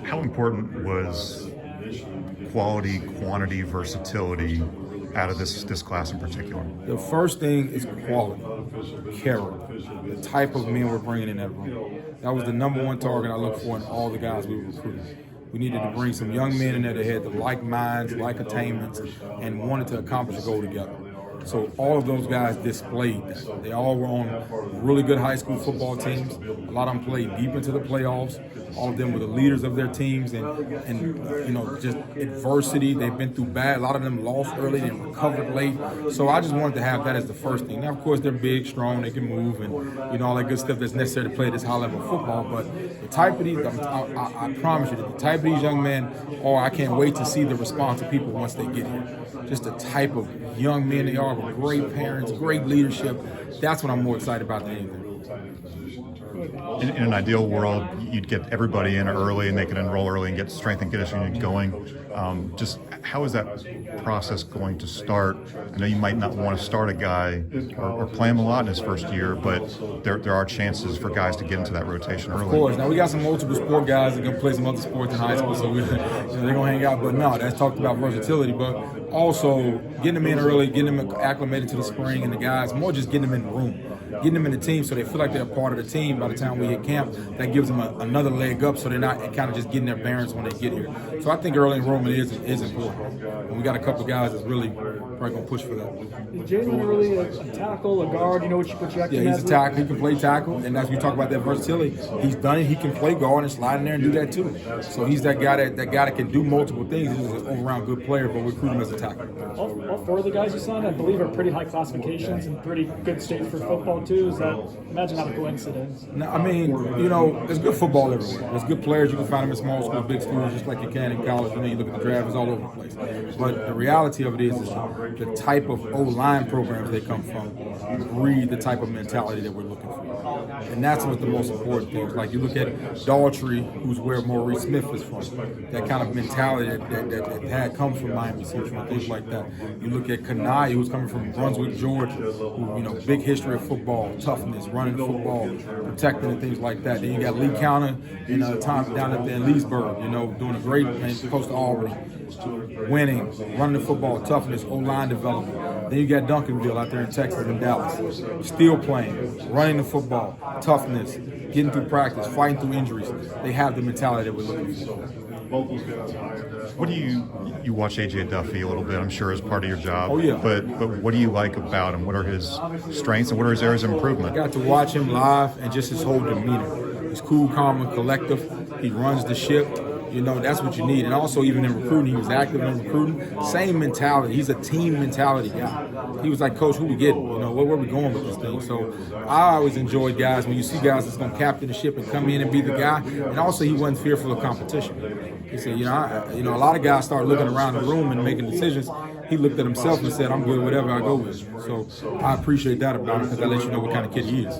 How important was quality, quantity, versatility out of this class in particular? The first thing is quality, character, the type of men we're bringing in that room. That was the number one target I looked for in all the guys we were recruiting. We needed to bring some young men in there that had the like minds, like attainments, and wanted to accomplish a goal together. So all of those guys displayed that. They all were on really good high school football teams. A lot of them played deep into the playoffs. All of them were the leaders of their teams, and just adversity. They've been through bad. A lot of them lost early and recovered late. So I just wanted to have that as the first thing. Now, of course, they're big, strong, they can move, and all that good stuff that's necessary to play this high level football. But the type of these, I promise you, that the type of these young men I can't wait to see the response of people once they get here. Just the type of young men they are, with great parents, great leadership. That's what I'm more excited about than anything. In an ideal world, you'd get everybody in early and they could enroll early and get strength and conditioning going. Just how is that process going to start? I know you might not want to start a guy or play him a lot in his first year, but there are chances for guys to get into that rotation early. Of course. Now, we got some multiple sport guys that can play some other sports in high school, so they're going to hang out. But no, that's talked about versatility, but also getting them in early, getting them acclimated to the spring and the guys, more just getting them in the room. Getting them in the team so they feel like they're a part of the team by the time we hit camp. That gives them another leg up so they're not kind of just getting their bearings when they get here. So I think early enrollment is important. And we got a couple of guys that's really probably going to push for that. Is Jalen really a tackle, a guard? You know what you project him as? Yeah, he's a tackle. He can play tackle. And as we talk about that versatility, he's done it. He can play guard and slide in there and do that too. So he's that guy that can do multiple things. He's an all-around good player, but we recruit him as a tackle. All four of the guys you signed, I believe, are pretty high classifications and pretty good states for football too. Is that, imagine not a coincidence? No, I mean, there's good football everywhere. There's good players. You can find them in small schools, big schools, just like you can in college. You look at the draft, it's all over the place. But the reality of it is the type of O-line programs they come from breed the type of mentality that we're looking for. And that's what's the most important thing. Like you look at Daltrey, who's where Maurice Smith is from. That kind of mentality that comes from Miami Central and things like that. You look at Kanai, who's coming from Brunswick, Georgia, who, big history of football, toughness, running football, protecting and things like that. Then you got Lee Counter, Tom down up there in Leesburg, doing a great thing, close to Albany, winning, running the football, toughness, O-line development. Then you got Duncanville out there in Texas and Dallas, still playing, running the football, toughness, getting through practice, fighting through injuries. They have the mentality that we're looking for. What do you watch AJ Duffy a little bit, I'm sure, as part of your job. Oh, yeah. But what do you like about him? What are his strengths and what are his areas of improvement? I got to watch him live and just his whole demeanor. He's cool, calm, and collective. He runs the ship. That's what you need. And also, even in recruiting, he was active in recruiting. Same mentality. He's a team mentality guy. He was like, Coach, who we getting? Where we going with this thing? So I always enjoyed guys when you see guys that's going to captain the ship and come in and be the guy. And also, he wasn't fearful of competition. He said, a lot of guys start looking around the room and making decisions. He looked at himself and said, I'm good whatever I go with. So I appreciate that about him because that lets you know what kind of kid he is.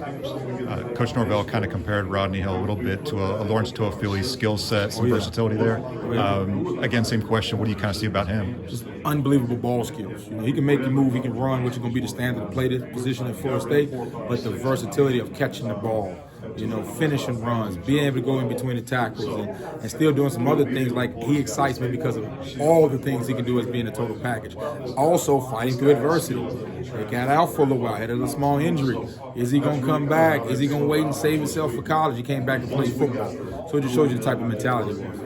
Coach Norvell kind of compared Rodney Hill a little bit to a Lawrence Toafili's skill set, some versatility there. Again, same question. What do you kind of see about him? Just unbelievable ball skills. He can make you move, he can run, which is going to be the standard to play this position at Florida State, but the versatility of catching the ball, finishing runs, being able to go in between the tackles, and still doing some other things. Like, he excites me because of all the things he can do as being a total package. Also, fighting through adversity. They got out for a little while, had a small injury. Is he going to come back? Is he going to wait and save himself for college? He came back and played football. So it just shows you the type of mentality it was.